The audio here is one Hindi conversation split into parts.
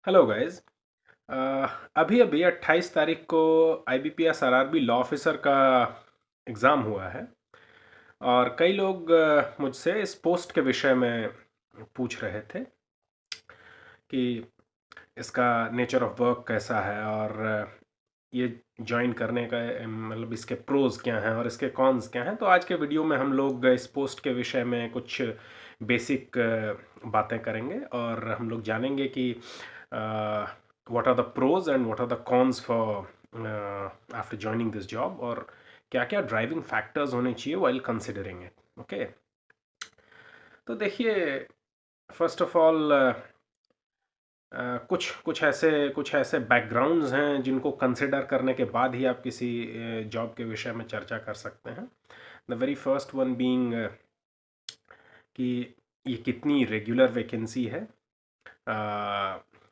Hello guys. अभी अभी 28 तारीख को IBPS RRB लॉ ऑफिसर का एग्ज़ाम हुआ है और कई लोग मुझसे इस पोस्ट के विषय में पूछ रहे थे कि इसका नेचर ऑफ वर्क कैसा है और ये ज्वाइन करने का मतलब इसके प्रोज क्या हैं और इसके कॉन्स क्या हैं। तो आज के वीडियो में हम लोग इस पोस्ट के विषय में कुछ बेसिक बातें करेंगे और हम लोग जानेंगे कि what are the pros and what are the cons for after joining this job और क्या क्या ड्राइविंग फैक्टर्स होने चाहिए वाइल कंसिडरिंग इट। ओके, तो देखिए, फर्स्ट ऑफ ऑल कुछ ऐसे बैकग्राउंड्स हैं जिनको कंसिडर करने के बाद ही आप किसी जॉब के विषय में चर्चा कर सकते हैं। The very first one being कि ये कितनी रेगुलर वैकेंसी है,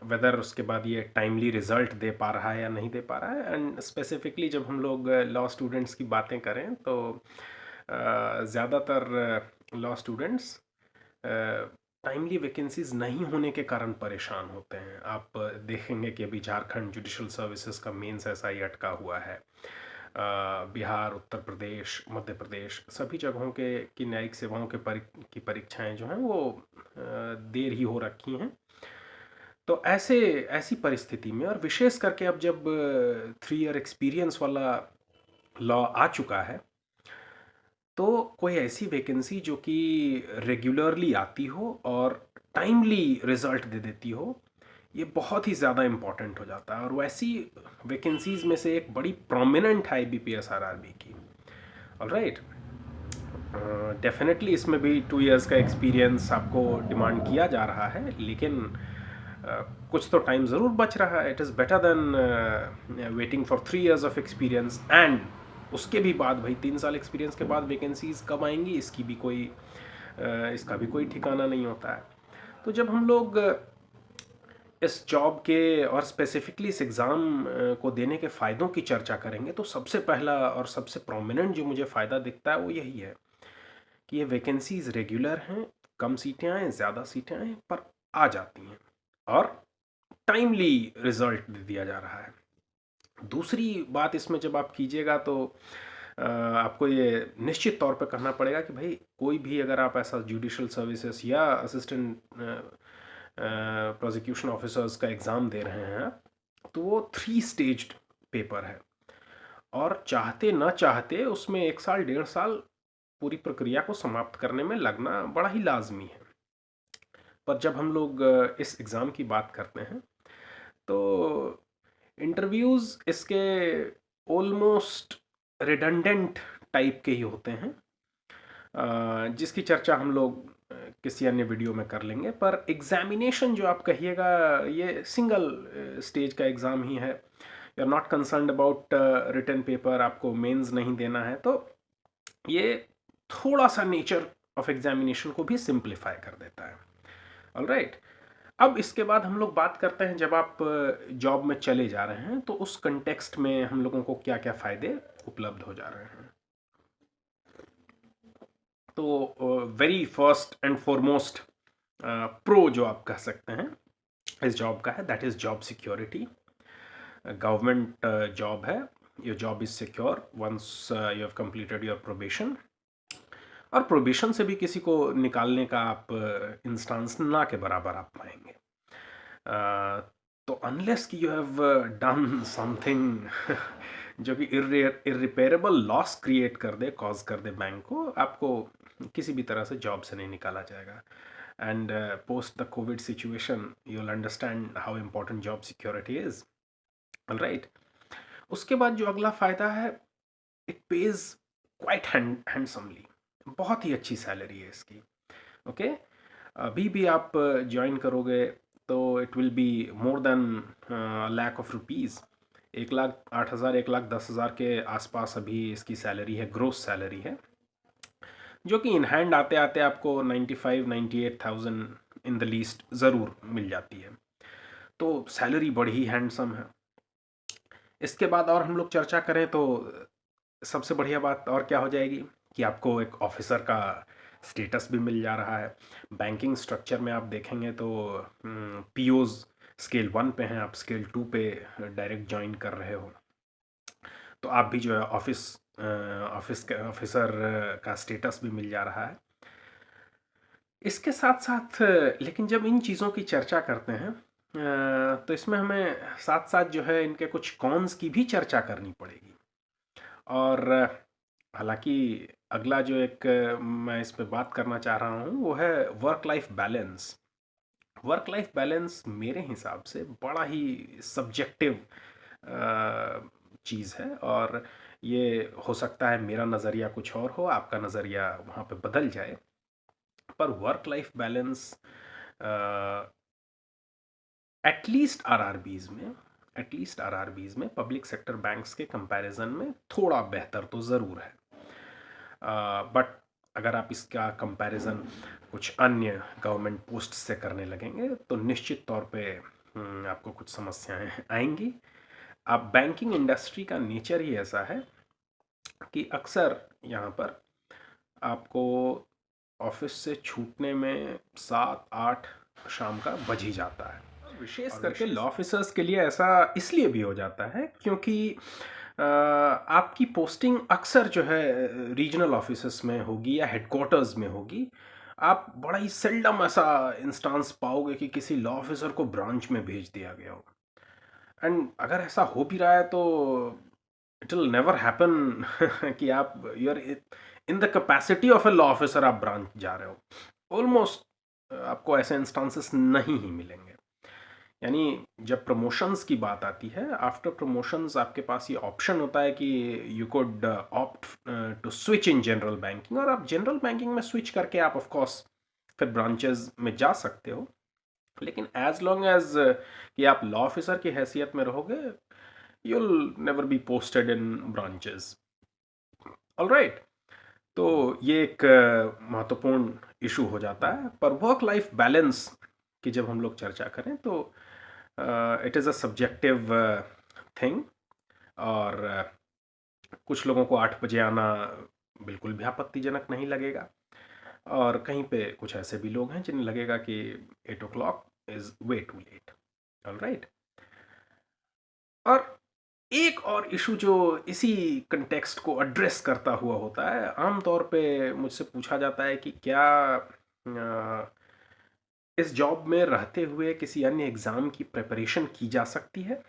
वेदर उसके बाद ये टाइमली रिजल्ट दे पा रहा है या नहीं दे पा रहा है। एंड स्पेसिफिकली जब हम लोग लॉ स्टूडेंट्स की बातें करें तो ज़्यादातर लॉ स्टूडेंट्स टाइमली वैकेंसीज नहीं होने के कारण परेशान होते हैं। आप देखेंगे कि अभी झारखंड जुडिशल सर्विसेज का मेंस ऐसा ही अटका हुआ है। बिहार, उत्तर प्रदेश, मध्य प्रदेश सभी जगहों के की न्यायिक सेवाओं की परीक्षाएं जो हैं वो देर ही हो रखी हैं। तो ऐसी परिस्थिति में और विशेष करके अब जब 3 ईयर एक्सपीरियंस वाला लॉ आ चुका है तो कोई ऐसी वैकेंसी जो कि रेगुलरली आती हो और टाइमली रिजल्ट दे देती हो, ये बहुत ही ज़्यादा इम्पॉर्टेंट हो जाता है। और वैसी वैकेंसीज में से एक बड़ी प्रोमिनेंट है IBPS RRB की। ऑलराइट, डेफिनेटली इसमें भी 2 इयर्स का एक्सपीरियंस आपको डिमांड किया जा रहा है, लेकिन कुछ तो टाइम ज़रूर बच रहा है। It is better than waiting for 3 years of experience and उसके भी बाद भाई 3 साल एक्सपीरियंस के बाद वैकेंसीज कब आएंगी इसका भी कोई ठिकाना नहीं होता है। तो जब हम लोग इस जॉब के और स्पेसिफिकली इस एग्ज़ाम को देने के फ़ायदों की चर्चा करेंगे तो सबसे पहला और सबसे प्रोमिनेंट जो मुझे फ़ायदा दिखता है वो यही है कि ये वैकेंसीज रेगुलर हैं। कम सीटें आएँ, ज़्यादा सीटें आएँ, पर आ जाती हैं और टाइमली रिजल्ट दे दिया जा रहा है। दूसरी बात इसमें जब आप कीजिएगा तो आपको ये निश्चित तौर पे करना पड़ेगा कि भाई कोई भी अगर आप ऐसा जुडिशल सर्विसेज या असिस्टेंट प्रोसिक्यूशन ऑफिसर्स का एग्ज़ाम दे रहे हैं तो वो 3 स्टेज्ड पेपर है और चाहते ना चाहते उसमें 1 साल 1.5 साल पूरी प्रक्रिया को समाप्त करने में लगना बड़ा ही लाजमी है। पर जब हम लोग इस एग्ज़ाम की बात करते हैं तो इंटरव्यूज़ इसके ऑलमोस्ट रिडंडेंट टाइप के ही होते हैं, जिसकी चर्चा हम लोग किसी अन्य वीडियो में कर लेंगे। पर एग्जामिनेशन जो आप कहिएगा ये सिंगल स्टेज का एग्ज़ाम ही है। You are not concerned about written paper, आपको मेंस नहीं देना है। तो ये थोड़ा सा नेचर ऑफ एग्जामिनेशन को भी सिंप्लीफाई कर देता है। ऑलराइट, अब इसके बाद हम लोग बात करते हैं जब आप जॉब में चले जा रहे हैं तो उस कंटेक्स्ट में हम लोगों को क्या क्या फ़ायदे उपलब्ध हो जा रहे हैं। तो very first and foremost pro जो आप कह सकते हैं इस जॉब का है, that is job security. Government job है, your job is secure once you have completed your probation. और प्रोबेशन से भी किसी को निकालने का आप इंस्टांस ना के बराबर आप पाएंगे। तो अनलेस कि यू हैव डन समथिंग जो कि इरिपेरेबल लॉस क्रिएट कर दे, कॉज कर दे बैंक को, आपको किसी भी तरह से जॉब से नहीं निकाला जाएगा। And post the Covid situation you will understand how important job security is. Alright, उसके बाद जो अगला फ़ायदा है, इट पेज क्वाइट हैंडसमली। बहुत ही अच्छी सैलरी है इसकी। ओके, अभी भी आप ज्वाइन करोगे तो it will be more than lakh of rupees. 1,08,000 1,10,000 के आसपास अभी इसकी सैलरी है, ग्रोस सैलरी है, जो कि इन हैंड आते आते आपको 95-98,000 इन द लीस्ट ज़रूर मिल जाती है। तो सैलरी बड़ी ही हैंडसम है। इसके बाद और हम लोग चर्चा करें तो सबसे बढ़िया बात और क्या हो जाएगी कि आपको एक ऑफिसर का स्टेटस भी मिल जा रहा है। बैंकिंग स्ट्रक्चर में आप देखेंगे तो पीओज स्केल 1 पे हैं, आप स्केल 2 पे डायरेक्ट ज्वाइन कर रहे हो, तो आप भी जो है ऑफिस के ऑफिसर का स्टेटस भी मिल जा रहा है। इसके साथ साथ लेकिन जब इन चीज़ों की चर्चा करते हैं तो इसमें हमें साथ साथ जो है इनके कुछ कॉन्स की भी चर्चा करनी पड़ेगी। और हालांकि अगला जो एक मैं इस पे बात करना चाह रहा हूँ वो है work life balance. Work life balance मेरे हिसाब से बड़ा ही सब्जेक्टिव चीज़ है, और ये हो सकता है मेरा नज़रिया कुछ और हो, आपका नज़रिया वहाँ पे बदल जाए। पर work life balance at least RRBs में पब्लिक सेक्टर बैंक्स के कंपैरिजन में थोड़ा बेहतर तो ज़रूर है। बट अगर आप इसका कंपैरिजन कुछ अन्य गवर्नमेंट पोस्ट से करने लगेंगे तो निश्चित तौर पे आपको कुछ समस्याएं आएंगी। अब बैंकिंग इंडस्ट्री का नेचर ही ऐसा है कि अक्सर यहाँ पर आपको ऑफिस से छूटने में 7-8 शाम का बज ही जाता है। विशेष करके लॉ ऑफिसर्स के लिए ऐसा इसलिए भी हो जाता है क्योंकि आपकी पोस्टिंग अक्सर जो है रीजनल ऑफिसेस में होगी या हेडक्वार्टर्स में होगी। आप बड़ा ही सेल्डम ऐसा इंस्टांस पाओगे कि किसी लॉ ऑफिसर को ब्रांच में भेज दिया गया हो। एंड अगर ऐसा हो भी रहा है तो इट विल नेवर हैपन कि आप you are in the capacity of a law officer आप ब्रांच जा रहे हो। ऑलमोस्ट आपको ऐसे इंस्टांसेस नहीं ही मिलेंगे। यानी जब प्रमोशंस की बात आती है, आफ्टर प्रमोशंस आपके पास ये ऑप्शन होता है कि you could opt to switch in general banking, और आप जनरल बैंकिंग में स्विच करके आप ऑफ कोर्स फिर ब्रांचेस में जा सकते हो। लेकिन एज लॉन्ग एज कि आप लॉ ऑफिसर की हैसियत में रहोगे, you will never be posted in branches. Alright, तो ये एक महत्वपूर्ण इशू हो जाता है। पर वर्क लाइफ बैलेंस की जब हम लोग चर्चा करें तो it is a subjective thing, और कुछ लोगों को 8 बजे आना बिल्कुल भी आपत्तिजनक नहीं लगेगा, और कहीं पे कुछ ऐसे भी लोग हैं जिन्हें लगेगा कि 8 o'clock is way too late. Alright, और एक और इशू जो इसी कंटेक्स्ट को एड्रेस करता हुआ होता है, आमतौर पे मुझसे पूछा जाता है कि क्या इस जॉब में रहते हुए किसी अन्य एग्ज़ाम की प्रिपरेशन की जा सकती है।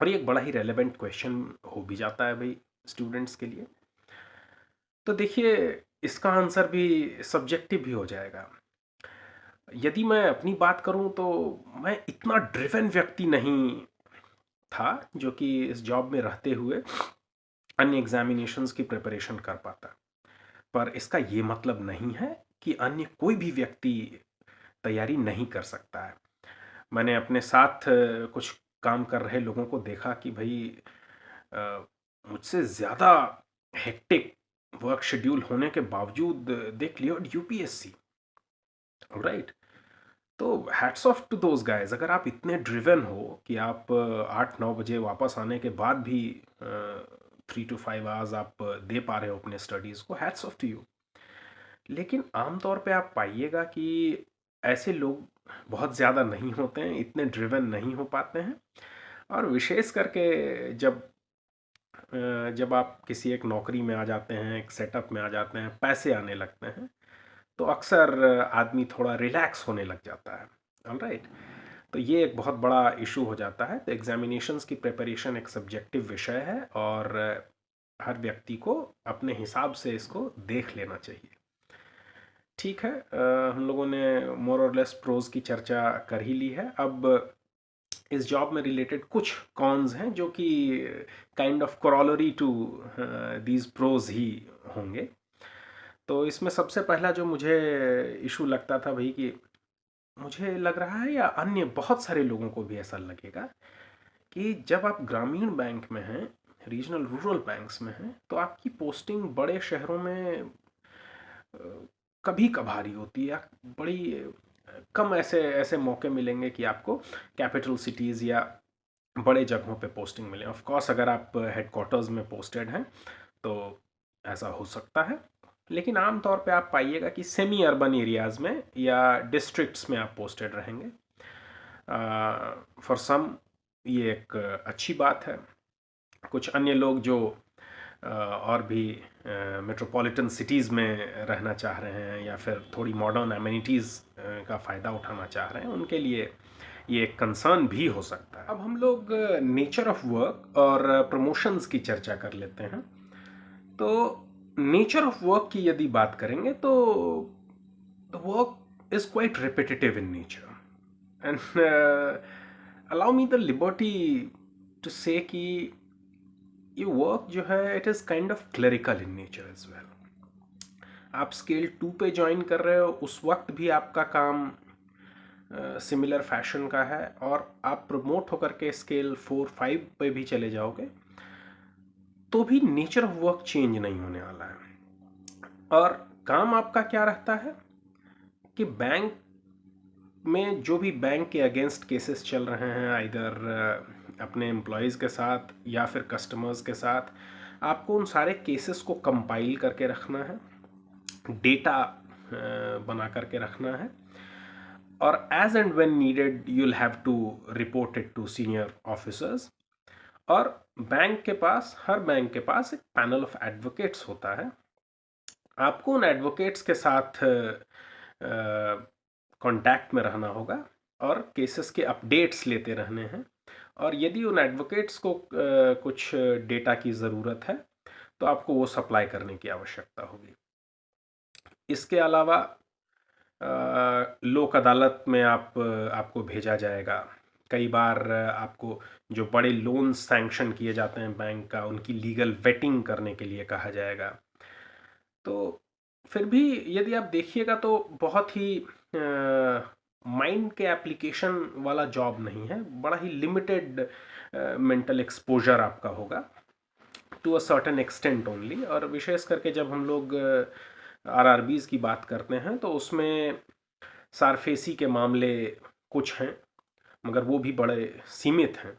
और ये एक बड़ा ही रेलेवेंट क्वेश्चन हो भी जाता है भाई स्टूडेंट्स के लिए। तो देखिए, इसका आंसर भी सब्जेक्टिव भी हो जाएगा। यदि मैं अपनी बात करूं तो मैं इतना ड्रिवन व्यक्ति नहीं था जो कि इस जॉब में रहते हुए अन्य एग्जामिनेशंस की प्रिपरेशन कर पाता। पर इसका ये मतलब नहीं है कि अन्य कोई भी व्यक्ति तैयारी नहीं कर सकता है। मैंने अपने साथ कुछ काम कर रहे लोगों को देखा कि भाई मुझसे ज़्यादा हेक्टिक वर्क शेड्यूल होने के बावजूद दे क्लियर्ड यूपीएससी। राइट, तो hats off to those guys. अगर आप इतने ड्रिवन हो कि आप 8-9 बजे वापस आने के बाद भी 3 to 5 आवर्स आप दे पा रहे हो अपने स्टडीज़ को, हैट्स ऑफ टू यू। लेकिन आमतौर पे आप पाइएगा कि ऐसे लोग बहुत ज़्यादा नहीं होते हैं, इतने ड्रिवन नहीं हो पाते हैं। और विशेष करके जब आप किसी एक नौकरी में आ जाते हैं, एक सेटअप में आ जाते हैं, पैसे आने लगते हैं, तो अक्सर आदमी थोड़ा रिलैक्स होने लग जाता है। ऑलराइट, तो ये एक बहुत बड़ा इशू हो जाता है। तो एग्जामिनेशंस की प्रिपरेशन एक सब्जेक्टिव विषय है, और हर व्यक्ति को अपने हिसाब से इसको देख लेना चाहिए। ठीक है, हम लोगों ने मोर और लेस प्रोज की चर्चा कर ही ली है। अब इस जॉब में रिलेटेड कुछ कॉन्स हैं जो कि kind of corollary to these pros ही होंगे। तो इसमें सबसे पहला जो मुझे इशू लगता था भाई, कि मुझे लग रहा है या अन्य बहुत सारे लोगों को भी ऐसा लगेगा कि जब आप ग्रामीण बैंक में हैं, रीजनल रूरल बैंक्स में हैं, तो आपकी पोस्टिंग बड़े शहरों में कभी कभार ही होती है, या बड़ी कम ऐसे ऐसे मौके मिलेंगे कि आपको कैपिटल सिटीज़ या बड़े जगहों पे पोस्टिंग मिले। ऑफ कोर्स अगर आप हेडक्वार्टर्स में पोस्टेड हैं तो ऐसा हो सकता है, लेकिन आम तौर पे आप पाइएगा कि सेमी अर्बन एरियाज़ में या डिस्ट्रिक्ट्स में आप पोस्टेड रहेंगे। फॉर सम ये एक अच्छी बात है। कुछ अन्य लोग जो और भी मेट्रोपॉलिटन सिटीज़ में रहना चाह रहे हैं या फिर थोड़ी मॉडर्न एमिनिटीज़ का फ़ायदा उठाना चाह रहे हैं, उनके लिए ये एक कंसर्न भी हो सकता है। अब हम लोग नेचर ऑफ वर्क और प्रमोशंस की चर्चा कर लेते हैं। तो नेचर ऑफ वर्क की यदि बात करेंगे तो the work is quite repetitive in nature and allow me the liberty to say कि ये वर्क जो है it is kind of clerical in nature as well. आप स्केल 2 पे ज्वाइन कर रहे हो, उस वक्त भी आपका काम सिमिलर फैशन का है, और आप प्रमोट होकर के स्केल 4-5 पे भी चले जाओगे तो भी नेचर ऑफ वर्क चेंज नहीं होने वाला है। और काम आपका क्या रहता है कि बैंक में जो भी बैंक के अगेंस्ट केसेस चल रहे हैं, आइदर अपने एम्प्लॉयज़ के साथ या फिर कस्टमर्स के साथ, आपको उन सारे केसेस को कंपाइल करके रखना है, डेटा बना करके रखना है, और as and when needed you will have to report it to senior officers. और बैंक के पास, हर बैंक के पास एक पैनल ऑफ एडवोकेट्स होता है। आपको उन एडवोकेट्स के साथ कांटेक्ट में रहना होगा और केसेस के अपडेट्स लेते रहने हैं। और यदि उन एडवोकेट्स को कुछ डेटा की ज़रूरत है तो आपको वो सप्लाई करने की आवश्यकता होगी। इसके अलावा लोक अदालत में आपको भेजा जाएगा। कई बार आपको जो बड़े लोन सैंक्शन किए जाते हैं बैंक का, उनकी लीगल वेटिंग करने के लिए कहा जाएगा। तो फिर भी यदि आप देखिएगा तो बहुत ही माइंड के एप्लीकेशन वाला जॉब नहीं है, बड़ा ही लिमिटेड मेंटल एक्सपोजर आपका होगा to a certain extent only. और विशेष करके जब हम लोग आरआरबीज़ की बात करते हैं तो उसमें सारफेसी के मामले कुछ हैं, मगर वो भी बड़े सीमित हैं।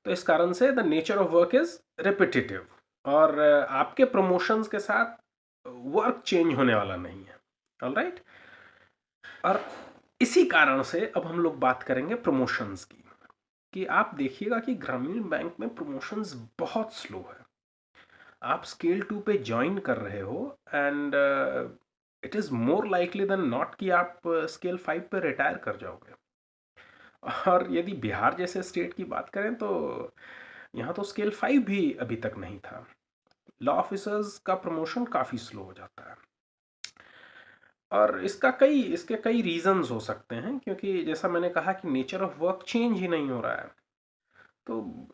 तो इस कारण से the nature of work is repetitive, और आपके प्रमोशंस के साथ वर्क चेंज होने वाला नहीं है। ऑलराइट। और इसी कारण से अब हम लोग बात करेंगे प्रमोशंस की, कि आप देखिएगा कि ग्रामीण बैंक में प्रमोशंस बहुत स्लो है। आप स्केल 2 पे ज्वाइन कर रहे हो and it is more likely than not कि आप स्केल 5 पे रिटायर कर जाओगे। और यदि बिहार जैसे स्टेट की बात करें तो यहाँ तो स्केल 5 भी अभी तक नहीं था। लॉ ऑफिसर्स का प्रमोशन काफ़ी स्लो हो जाता है, और इसके कई रीजंस हो सकते हैं, क्योंकि जैसा मैंने कहा कि नेचर ऑफ वर्क चेंज ही नहीं हो रहा है। तो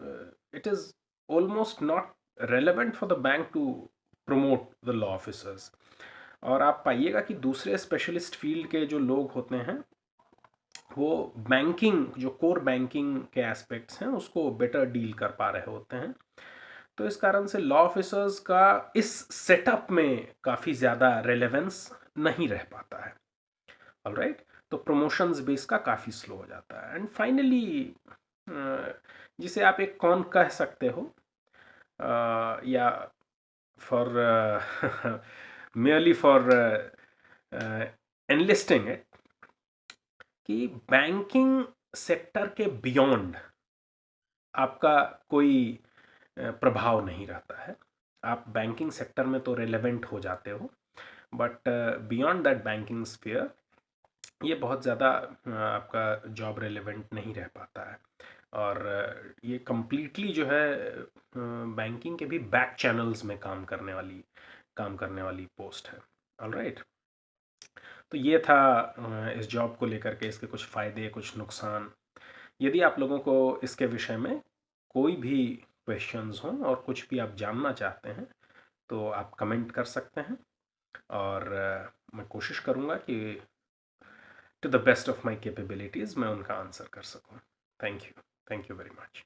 it is almost not relevant for the bank to promote the law officers. और आप पाइएगा कि दूसरे स्पेशलिस्ट फील्ड के जो लोग होते हैं वो बैंकिंग, जो कोर बैंकिंग के एस्पेक्ट्स हैं, उसको बेटर डील कर पा रहे होते हैं। तो इस कारण से लॉ ऑफिसर्स का इस सेटअप में काफ़ी ज़्यादा रेलेवेंस नहीं रह पाता है। ऑलराइट। तो प्रमोशंस भी इसका काफ़ी स्लो हो जाता है। एंड फाइनली जिसे आप एक कॉन कह सकते हो, या for merely for enlisting it, कि बैंकिंग सेक्टर के बियॉन्ड आपका कोई प्रभाव नहीं रहता है। आप बैंकिंग सेक्टर में तो रेलेवेंट हो जाते हो, but beyond that banking sphere ये बहुत ज़्यादा आपका जॉब रेलेवेंट नहीं रह पाता है। और ये कम्प्लीटली जो है बैंकिंग के भी बैक चैनल्स में काम करने वाली पोस्ट है। ऑलराइट। तो ये था इस जॉब को लेकर के, इसके कुछ फ़ायदे, कुछ नुकसान। यदि आप लोगों को इसके विषय में कोई भी क्वेश्चंस हों और कुछ भी आप जानना चाहते हैं तो आप कमेंट कर सकते हैं, और मैं कोशिश करूँगा कि to the best of my capabilities मैं उनका आंसर कर सकूँ। Thank you very much.